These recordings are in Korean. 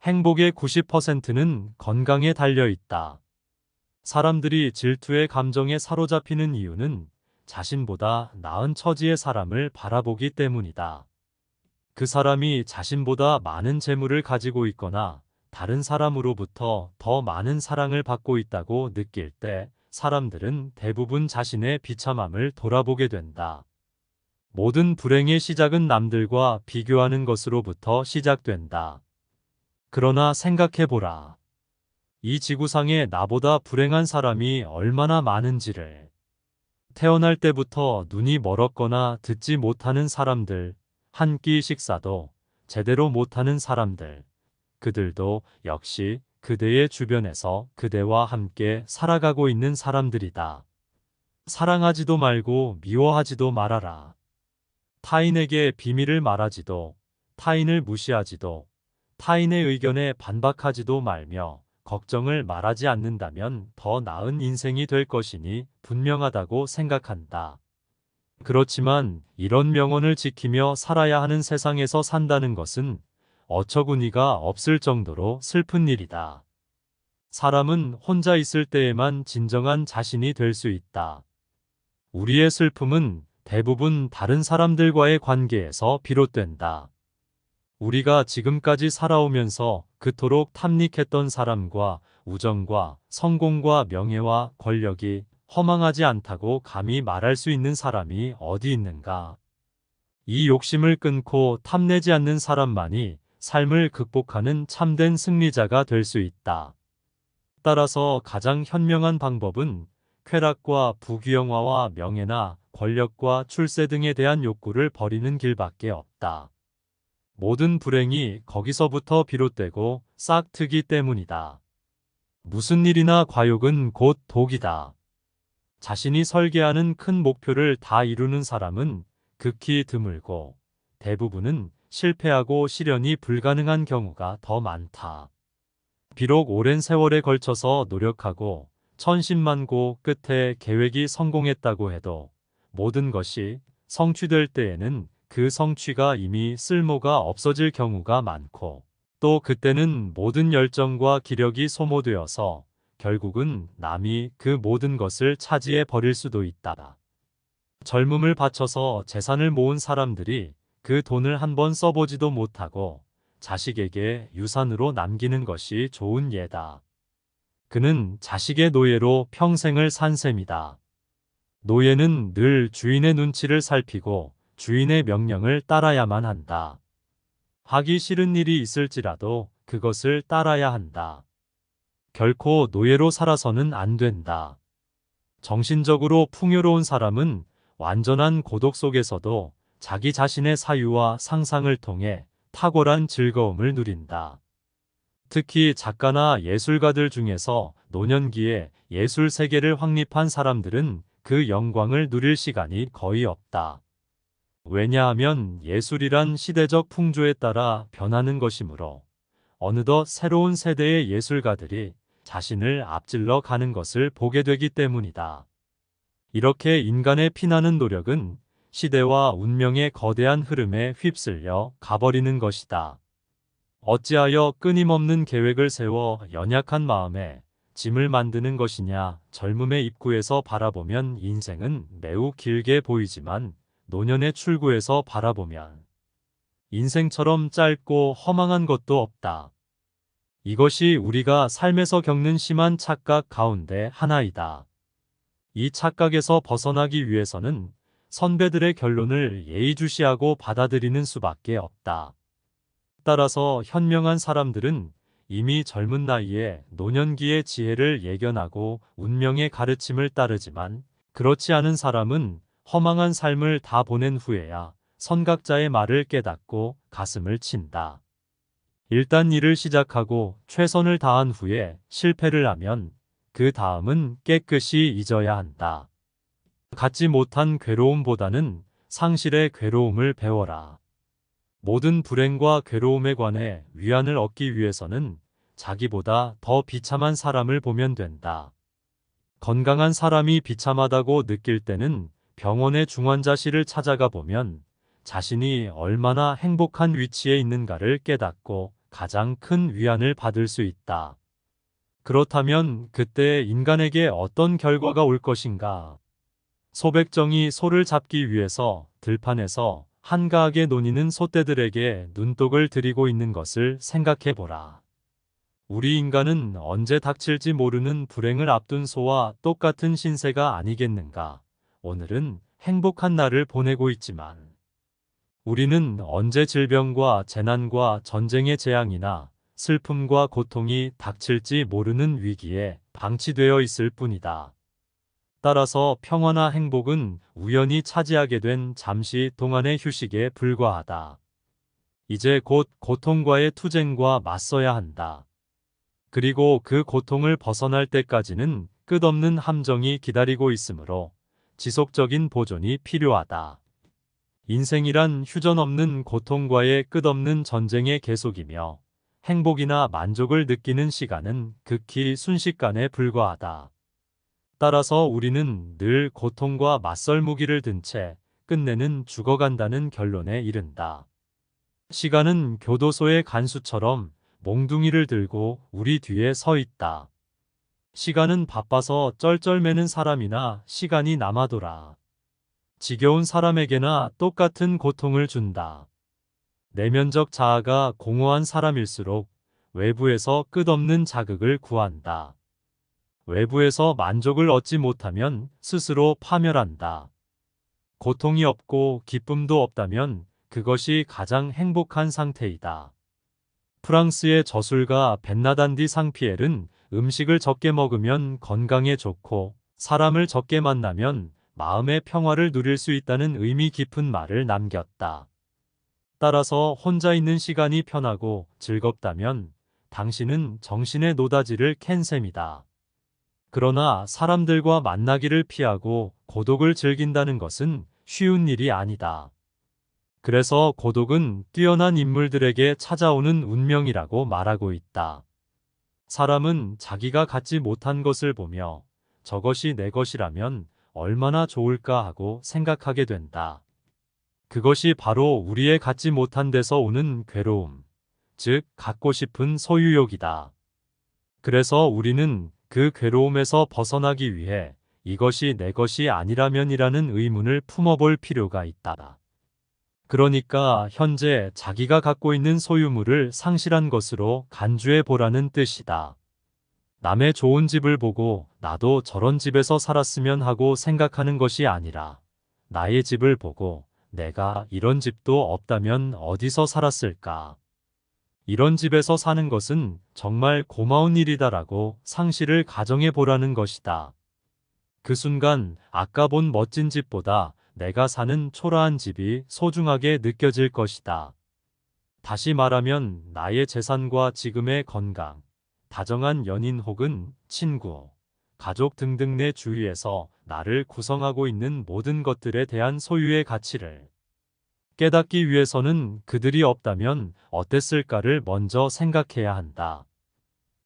행복의 90%는 건강에 달려 있다. 사람들이 질투의 감정에 사로잡히는 이유는 자신보다 나은 처지의 사람을 바라보기 때문이다. 그 사람이 자신보다 많은 재물을 가지고 있거나 다른 사람으로부터 더 많은 사랑을 받고 있다고 느낄 때 사람들은 대부분 자신의 비참함을 돌아보게 된다. 모든 불행의 시작은 남들과 비교하는 것으로부터 시작된다. 그러나 생각해보라. 이 지구상에 나보다 불행한 사람이 얼마나 많은지를. 태어날 때부터 눈이 멀었거나 듣지 못하는 사람들, 한 끼 식사도 제대로 못하는 사람들, 그들도 역시 그대의 주변에서 그대와 함께 살아가고 있는 사람들이다. 사랑하지도 말고 미워하지도 말아라. 타인에게 비밀을 말하지도, 타인을 무시하지도, 타인의 의견에 반박하지도 말며 걱정을 말하지 않는다면 더 나은 인생이 될 것이니 분명하다고 생각한다. 그렇지만 이런 명언을 지키며 살아야 하는 세상에서 산다는 것은 어처구니가 없을 정도로 슬픈 일이다. 사람은 혼자 있을 때에만 진정한 자신이 될 수 있다. 우리의 슬픔은 대부분 다른 사람들과의 관계에서 비롯된다. 우리가 지금까지 살아오면서 그토록 탐닉했던 사람과 우정과 성공과 명예와 권력이 허망하지 않다고 감히 말할 수 있는 사람이 어디 있는가? 이 욕심을 끊고 탐내지 않는 사람만이 삶을 극복하는 참된 승리자가 될 수 있다. 따라서 가장 현명한 방법은 쾌락과 부귀영화와 명예나 권력과 출세 등에 대한 욕구를 버리는 길밖에 없다. 모든 불행이 거기서부터 비롯되고 싹트기 때문이다. 무슨 일이나 과욕은 곧 독이다. 자신이 설계하는 큰 목표를 다 이루는 사람은 극히 드물고 대부분은 실패하고 실현이 불가능한 경우가 더 많다. 비록 오랜 세월에 걸쳐서 노력하고 천신만고 끝에 계획이 성공했다고 해도 모든 것이 성취될 때에는 그 성취가 이미 쓸모가 없어질 경우가 많고 또 그때는 모든 열정과 기력이 소모되어서 결국은 남이 그 모든 것을 차지해 버릴 수도 있다. 젊음을 바쳐서 재산을 모은 사람들이 그 돈을 한번 써보지도 못하고 자식에게 유산으로 남기는 것이 좋은 예다. 그는 자식의 노예로 평생을 산 셈이다. 노예는 늘 주인의 눈치를 살피고 주인의 명령을 따라야만 한다. 하기 싫은 일이 있을지라도 그것을 따라야 한다. 결코 노예로 살아서는 안 된다. 정신적으로 풍요로운 사람은 완전한 고독 속에서도 자기 자신의 사유와 상상을 통해 탁월한 즐거움을 누린다. 특히 작가나 예술가들 중에서 노년기에 예술 세계를 확립한 사람들은 그 영광을 누릴 시간이 거의 없다. 왜냐하면 예술이란 시대적 풍조에 따라 변하는 것이므로 어느덧 새로운 세대의 예술가들이 자신을 앞질러 가는 것을 보게 되기 때문이다. 이렇게 인간의 피나는 노력은 시대와 운명의 거대한 흐름에 휩쓸려 가버리는 것이다. 어찌하여 끊임없는 계획을 세워 연약한 마음에 짐을 만드는 것이냐. 젊음의 입구에서 바라보면 인생은 매우 길게 보이지만 노년의 출구에서 바라보면 인생처럼 짧고 허망한 것도 없다. 이것이 우리가 삶에서 겪는 심한 착각 가운데 하나이다. 이 착각에서 벗어나기 위해서는 선배들의 결론을 예의주시하고 받아들이는 수밖에 없다. 따라서 현명한 사람들은 이미 젊은 나이에 노년기의 지혜를 예견하고 운명의 가르침을 따르지만 그렇지 않은 사람은 허망한 삶을 다 보낸 후에야 선각자의 말을 깨닫고 가슴을 친다. 일단 일을 시작하고 최선을 다한 후에 실패를 하면 그 다음은 깨끗이 잊어야 한다. 갖지 못한 괴로움보다는 상실의 괴로움을 배워라. 모든 불행과 괴로움에 관해 위안을 얻기 위해서는 자기보다 더 비참한 사람을 보면 된다. 건강한 사람이 비참하다고 느낄 때는 병원의 중환자실을 찾아가 보면 자신이 얼마나 행복한 위치에 있는가를 깨닫고 가장 큰 위안을 받을 수 있다. 그렇다면 그때 인간에게 어떤 결과가 올 것인가? 소백정이 소를 잡기 위해서 들판에서 한가하게 노니는 소떼들에게 눈독을 들이고 있는 것을 생각해 보라. 우리 인간은 언제 닥칠지 모르는 불행을 앞둔 소와 똑같은 신세가 아니겠는가? 오늘은 행복한 날을 보내고 있지만 우리는 언제 질병과 재난과 전쟁의 재앙이나 슬픔과 고통이 닥칠지 모르는 위기에 방치되어 있을 뿐이다. 따라서 평화나 행복은 우연히 차지하게 된 잠시 동안의 휴식에 불과하다. 이제 곧 고통과의 투쟁과 맞서야 한다. 그리고 그 고통을 벗어날 때까지는 끝없는 함정이 기다리고 있으므로 지속적인 보존이 필요하다. 인생이란 휴전 없는 고통과의 끝없는 전쟁의 계속이며 행복이나 만족을 느끼는 시간은 극히 순식간에 불과하다. 따라서 우리는 늘 고통과 맞설 무기를 든 채 끝내는 죽어간다는 결론에 이른다. 시간은 교도소의 간수처럼 몽둥이를 들고 우리 뒤에 서 있다. 시간은 바빠서 쩔쩔매는 사람이나 시간이 남아돌아 지겨운 사람에게나 똑같은 고통을 준다. 내면적 자아가 공허한 사람일수록 외부에서 끝없는 자극을 구한다. 외부에서 만족을 얻지 못하면 스스로 파멸한다. 고통이 없고 기쁨도 없다면 그것이 가장 행복한 상태이다. 프랑스의 저술가 벤나단디 상피엘은 음식을 적게 먹으면 건강에 좋고 사람을 적게 만나면 마음의 평화를 누릴 수 있다는 의미 깊은 말을 남겼다. 따라서 혼자 있는 시간이 편하고 즐겁다면 당신은 정신의 노다지를 캔 셈이다. 그러나 사람들과 만나기를 피하고 고독을 즐긴다는 것은 쉬운 일이 아니다. 그래서 고독은 뛰어난 인물들에게 찾아오는 운명이라고 말하고 있다. 사람은 자기가 갖지 못한 것을 보며 저것이 내 것이라면 얼마나 좋을까 하고 생각하게 된다. 그것이 바로 우리의 갖지 못한 데서 오는 괴로움, 즉 갖고 싶은 소유욕이다. 그래서 우리는 그 괴로움에서 벗어나기 위해 이것이 내 것이 아니라면이라는 의문을 품어볼 필요가 있다. 그러니까 현재 자기가 갖고 있는 소유물을 상실한 것으로 간주해 보라는 뜻이다. 남의 좋은 집을 보고 나도 저런 집에서 살았으면 하고 생각하는 것이 아니라 나의 집을 보고 내가 이런 집도 없다면 어디서 살았을까? 이런 집에서 사는 것은 정말 고마운 일이다라고 상실을 가정해 보라는 것이다. 그 순간 아까 본 멋진 집보다 내가 사는 초라한 집이 소중하게 느껴질 것이다. 다시 말하면 나의 재산과 지금의 건강, 다정한 연인 혹은 친구, 가족 등등 내 주위에서 나를 구성하고 있는 모든 것들에 대한 소유의 가치를 깨닫기 위해서는 그들이 없다면 어땠을까를 먼저 생각해야 한다.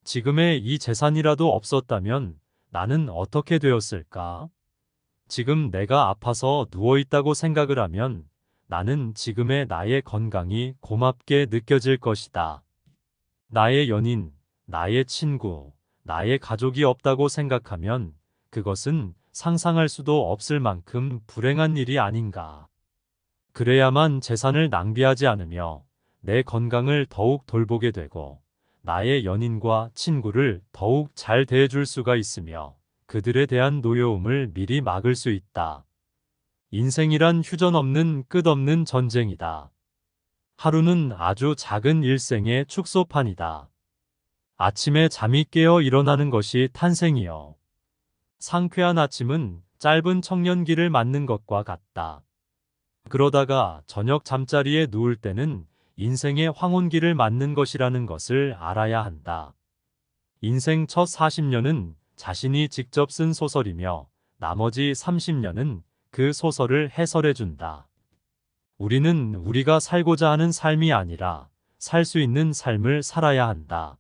지금의 이 재산이라도 없었다면 나는 어떻게 되었을까? 지금 내가 아파서 누워있다고 생각을 하면 나는 지금의 나의 건강이 고맙게 느껴질 것이다. 나의 연인, 나의 친구, 나의 가족이 없다고 생각하면 그것은 상상할 수도 없을 만큼 불행한 일이 아닌가. 그래야만 재산을 낭비하지 않으며 내 건강을 더욱 돌보게 되고 나의 연인과 친구를 더욱 잘 대해줄 수가 있으며 그들에 대한 노여움을 미리 막을 수 있다. 인생이란 휴전 없는 끝없는 전쟁이다. 하루는 아주 작은 일생의 축소판이다. 아침에 잠이 깨어 일어나는 것이 탄생이요. 상쾌한 아침은 짧은 청년기를 맞는 것과 같다. 그러다가 저녁 잠자리에 누울 때는 인생의 황혼기를 맞는 것이라는 것을 알아야 한다. 인생 첫 40년은 자신이 직접 쓴 소설이며 나머지 30년은 그 소설을 해설해준다. 우리는 우리가 살고자 하는 삶이 아니라 살 수 있는 삶을 살아야 한다.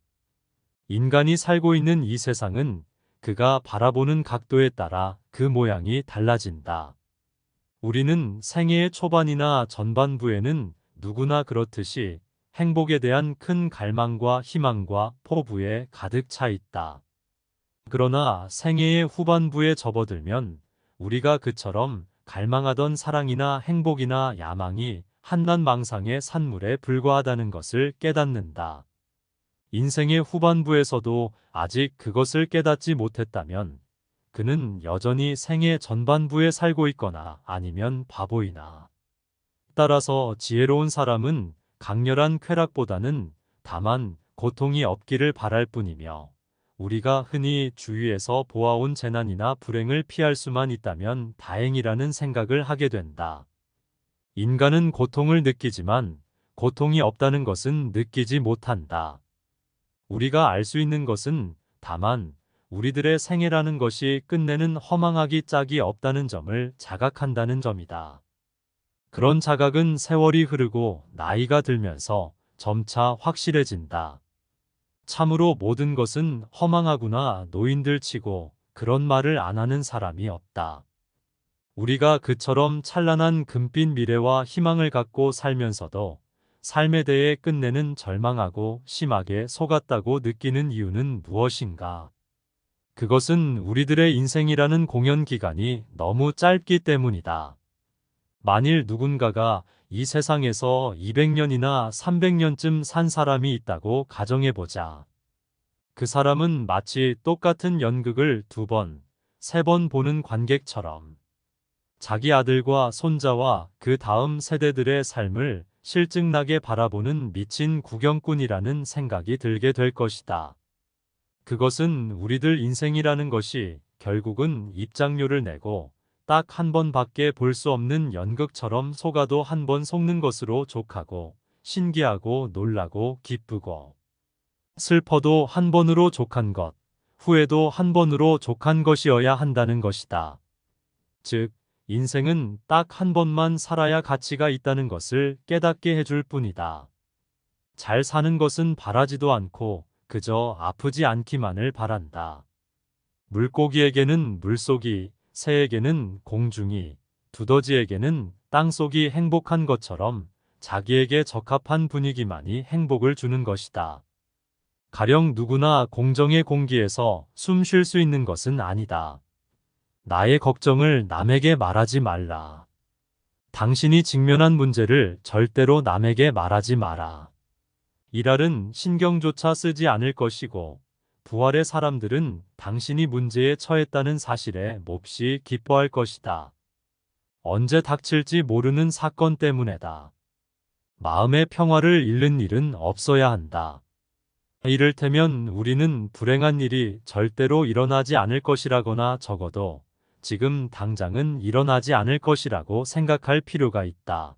인간이 살고 있는 이 세상은 그가 바라보는 각도에 따라 그 모양이 달라진다. 우리는 생애의 초반이나 전반부에는 누구나 그렇듯이 행복에 대한 큰 갈망과 희망과 포부에 가득 차 있다. 그러나 생애의 후반부에 접어들면 우리가 그처럼 갈망하던 사랑이나 행복이나 야망이 한낱망상의 산물에 불과하다는 것을 깨닫는다. 인생의 후반부에서도 아직 그것을 깨닫지 못했다면 그는 여전히 생애 전반부에 살고 있거나 아니면 바보이나. 따라서 지혜로운 사람은 강렬한 쾌락보다는 다만 고통이 없기를 바랄 뿐이며 우리가 흔히 주위에서 보아온 재난이나 불행을 피할 수만 있다면 다행이라는 생각을 하게 된다. 인간은 고통을 느끼지만 고통이 없다는 것은 느끼지 못한다. 우리가 알 수 있는 것은 다만 우리들의 생애라는 것이 끝내는 허망하기 짝이 없다는 점을 자각한다는 점이다. 그런 자각은 세월이 흐르고 나이가 들면서 점차 확실해진다. 참으로 모든 것은 허망하구나 노인들 치고 그런 말을 안 하는 사람이 없다. 우리가 그처럼 찬란한 금빛 미래와 희망을 갖고 살면서도 삶에 대해 끝내는 절망하고 심하게 속았다고 느끼는 이유는 무엇인가? 그것은 우리들의 인생이라는 공연 기간이 너무 짧기 때문이다. 만일 누군가가 이 세상에서 200년이나 300년쯤 산 사람이 있다고 가정해보자. 그 사람은 마치 똑같은 연극을 2번, 3번 보는 관객처럼 자기 아들과 손자와 그 다음 세대들의 삶을 실증나게 바라보는 미친 구경꾼이라는 생각이 들게 될 것이다. 그것은 우리들 인생이라는 것이 결국은 입장료를 내고 딱 한 번밖에 볼 수 없는 연극처럼 속아도 한 번 속는 것으로 족하고 신기하고 놀라고 기쁘고 슬퍼도 한 번으로 족한 것, 후회도 한 번으로 족한 것이어야 한다는 것이다. 즉, 인생은 딱 한 번만 살아야 가치가 있다는 것을 깨닫게 해줄 뿐이다. 잘 사는 것은 바라지도 않고 그저 아프지 않기만을 바란다. 물고기에게는 물속이, 새에게는 공중이, 두더지에게는 땅속이 행복한 것처럼 자기에게 적합한 분위기만이 행복을 주는 것이다. 가령 누구나 공정의 공기에서 숨 쉴 수 있는 것은 아니다. 나의 걱정을 남에게 말하지 말라. 당신이 직면한 문제를 절대로 남에게 말하지 마라. 이랄은 신경조차 쓰지 않을 것이고 부활의 사람들은 당신이 문제에 처했다는 사실에 몹시 기뻐할 것이다. 언제 닥칠지 모르는 사건 때문에다. 마음의 평화를 잃는 일은 없어야 한다. 이를테면 우리는 불행한 일이 절대로 일어나지 않을 것이라거나 적어도 지금 당장은 일어나지 않을 것이라고 생각할 필요가 있다.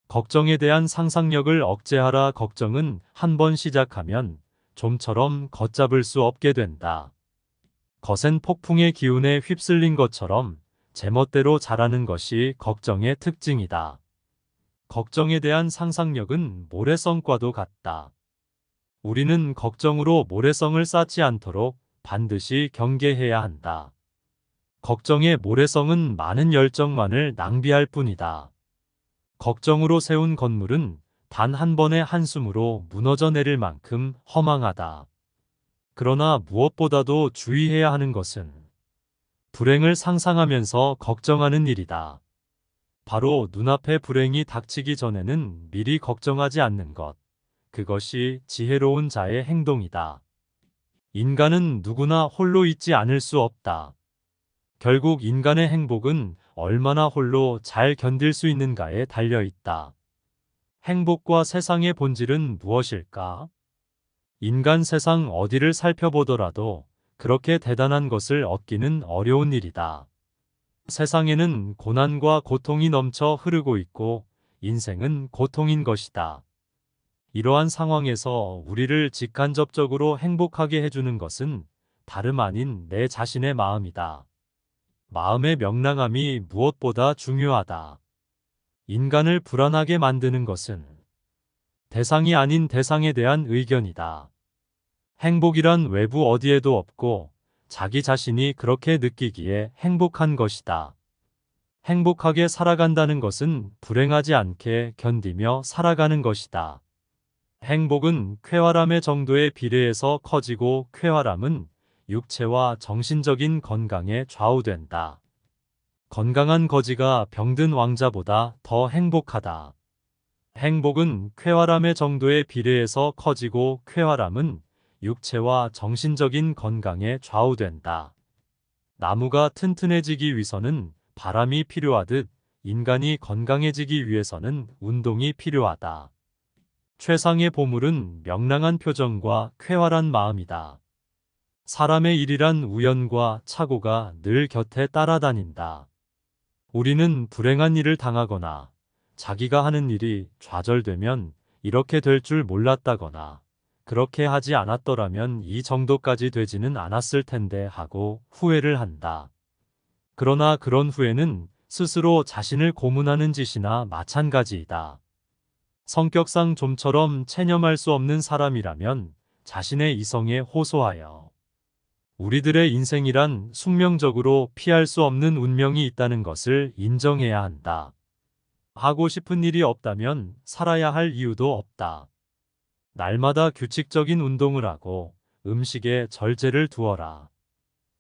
걱정에 대한 상상력을 억제하라. 걱정은 한 번 시작하면 좀처럼 걷잡을 수 없게 된다. 거센 폭풍의 기운에 휩쓸린 것처럼 제멋대로 자라는 것이 걱정의 특징이다. 걱정에 대한 상상력은 모래성과도 같다. 우리는 걱정으로 모래성을 쌓지 않도록 반드시 경계해야 한다. 걱정의 모래성은 많은 열정만을 낭비할 뿐이다. 걱정으로 세운 건물은 단 한 번의 한숨으로 무너져 내릴 만큼 허망하다. 그러나 무엇보다도 주의해야 하는 것은 불행을 상상하면서 걱정하는 일이다. 바로 눈앞에 불행이 닥치기 전에는 미리 걱정하지 않는 것. 그것이 지혜로운 자의 행동이다. 인간은 누구나 홀로 있지 않을 수 없다. 결국 인간의 행복은 얼마나 홀로 잘 견딜 수 있는가에 달려 있다. 행복과 세상의 본질은 무엇일까? 인간 세상 어디를 살펴보더라도 그렇게 대단한 것을 얻기는 어려운 일이다. 세상에는 고난과 고통이 넘쳐 흐르고 있고 인생은 고통인 것이다. 이러한 상황에서 우리를 직간접적으로 행복하게 해주는 것은 다름 아닌 내 자신의 마음이다. 마음의 명랑함이 무엇보다 중요하다. 인간을 불안하게 만드는 것은 대상이 아닌 대상에 대한 의견이다. 행복이란 외부 어디에도 없고 자기 자신이 그렇게 느끼기에 행복한 것이다. 행복하게 살아간다는 것은 불행하지 않게 견디며 살아가는 것이다. 행복은 쾌활함의 정도에 비례해서 커지고 쾌활함은 육체와 정신적인 건강에 좌우된다. 건강한 거지가 병든 왕자보다 더 행복하다. 행복은 쾌활함의 정도에 비례해서 커지고 쾌활함은 육체와 정신적인 건강에 좌우된다. 나무가 튼튼해지기 위해서는 바람이 필요하듯 인간이 건강해지기 위해서는 운동이 필요하다. 최상의 보물은 명랑한 표정과 쾌활한 마음이다. 사람의 일이란 우연과 착오가 늘 곁에 따라다닌다. 우리는 불행한 일을 당하거나 자기가 하는 일이 좌절되면 이렇게 될 줄 몰랐다거나 그렇게 하지 않았더라면 이 정도까지 되지는 않았을 텐데 하고 후회를 한다. 그러나 그런 후회는 스스로 자신을 고문하는 짓이나 마찬가지이다. 성격상 좀처럼 체념할 수 없는 사람이라면 자신의 이성에 호소하여 우리들의 인생이란 숙명적으로 피할 수 없는 운명이 있다는 것을 인정해야 한다. 하고 싶은 일이 없다면 살아야 할 이유도 없다. 날마다 규칙적인 운동을 하고 음식에 절제를 두어라.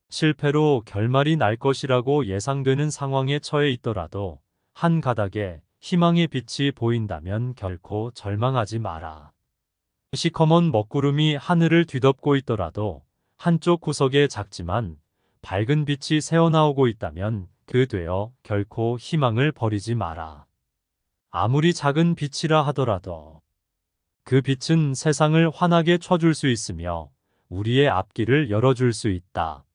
실패로 결말이 날 것이라고 예상되는 상황에 처해 있더라도 한 가닥에 희망의 빛이 보인다면 결코 절망하지 마라. 시커먼 먹구름이 하늘을 뒤덮고 있더라도 한쪽 구석에 작지만 밝은 빛이 새어나오고 있다면 그 되어 결코 희망을 버리지 마라. 아무리 작은 빛이라 하더라도 그 빛은 세상을 환하게 쳐줄 수 있으며 우리의 앞길을 열어줄 수 있다.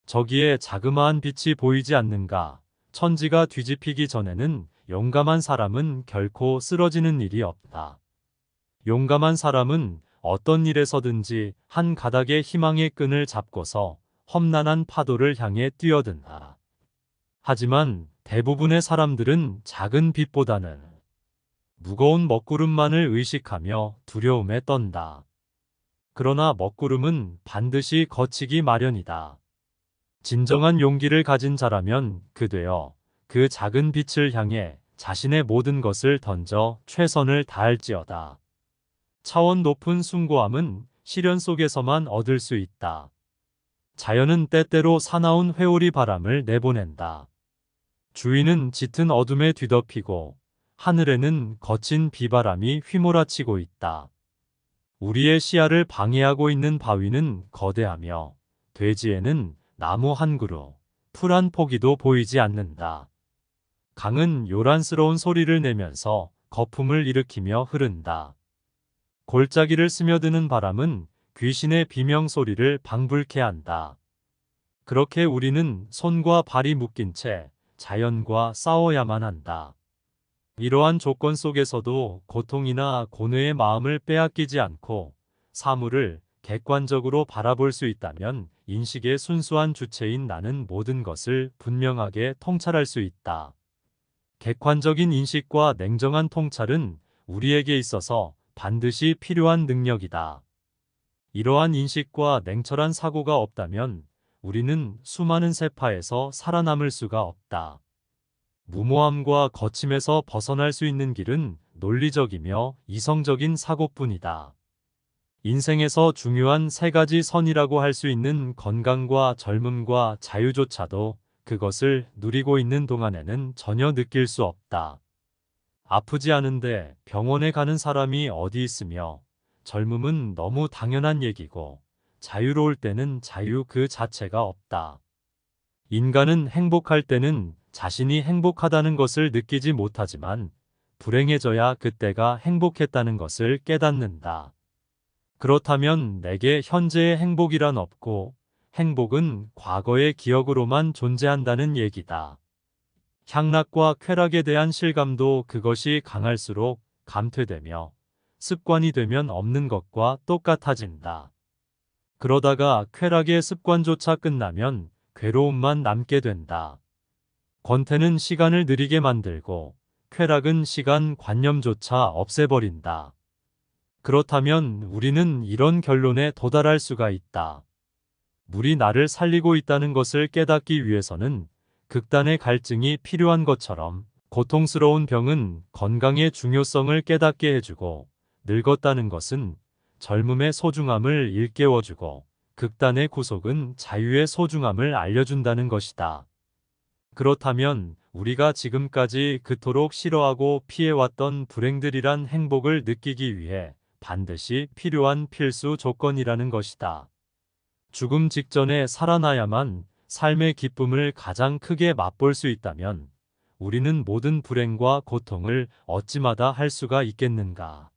저기에 자그마한 빛이 보이지 않는가? 천지가 뒤집히기 전에는 용감한 사람은 결코 쓰러지는 일이 없다. 용감한 사람은 어떤 일에서든지 한 가닥의 희망의 끈을 잡고서 험난한 파도를 향해 뛰어든다. 하지만 대부분의 사람들은 작은 빛보다는 무거운 먹구름만을 의식하며 두려움에 떤다. 그러나 먹구름은 반드시 거치기 마련이다. 진정한 용기를 가진 자라면 그되어 그 작은 빛을 향해 자신의 모든 것을 던져 최선을 다할지어다. 차원 높은 숭고함은 시련 속에서만 얻을 수 있다. 자연은 때때로 사나운 회오리 바람을 내보낸다. 주위는 짙은 어둠에 뒤덮이고 하늘에는 거친 비바람이 휘몰아치고 있다. 우리의 시야를 방해하고 있는 바위는 거대하며 대지에는 나무 한 그루, 풀 한 포기도 보이지 않는다. 강은 요란스러운 소리를 내면서 거품을 일으키며 흐른다. 골짜기를 스며드는 바람은 귀신의 비명소리를 방불케 한다. 그렇게 우리는 손과 발이 묶인 채 자연과 싸워야만 한다. 이러한 조건 속에서도 고통이나 고뇌의 마음을 빼앗기지 않고 사물을 객관적으로 바라볼 수 있다면 인식의 순수한 주체인 나는 모든 것을 분명하게 통찰할 수 있다. 객관적인 인식과 냉정한 통찰은 우리에게 있어서 반드시 필요한 능력이다. 이러한 인식과 냉철한 사고가 없다면 우리는 수많은 세파에서 살아남을 수가 없다. 무모함과 거침에서 벗어날 수 있는 길은 논리적이며 이성적인 사고뿐이다. 인생에서 중요한 세 가지 선이라고 할 수 있는 건강과 젊음과 자유조차도 그것을 누리고 있는 동안에는 전혀 느낄 수 없다. 아프지 않은데 병원에 가는 사람이 어디 있으며 젊음은 너무 당연한 얘기고 자유로울 때는 자유 그 자체가 없다. 인간은 행복할 때는 자신이 행복하다는 것을 느끼지 못하지만 불행해져야 그때가 행복했다는 것을 깨닫는다. 그렇다면 내게 현재의 행복이란 없고 행복은 과거의 기억으로만 존재한다는 얘기다. 향락과 쾌락에 대한 실감도 그것이 강할수록 감퇴되며 습관이 되면 없는 것과 똑같아진다. 그러다가 쾌락의 습관조차 끝나면 괴로움만 남게 된다. 권태는 시간을 느리게 만들고 쾌락은 시간 관념조차 없애버린다. 그렇다면 우리는 이런 결론에 도달할 수가 있다. 물이 나를 살리고 있다는 것을 깨닫기 위해서는 극단의 갈증이 필요한 것처럼 고통스러운 병은 건강의 중요성을 깨닫게 해주고 늙었다는 것은 젊음의 소중함을 일깨워주고 극단의 구속은 자유의 소중함을 알려준다는 것이다. 그렇다면 우리가 지금까지 그토록 싫어하고 피해왔던 불행들이란 행복을 느끼기 위해 반드시 필요한 필수 조건이라는 것이다. 죽음 직전에 살아나야만 삶의 기쁨을 가장 크게 맛볼 수 있다면 우리는 모든 불행과 고통을 얻지마다 할 수가 있겠는가?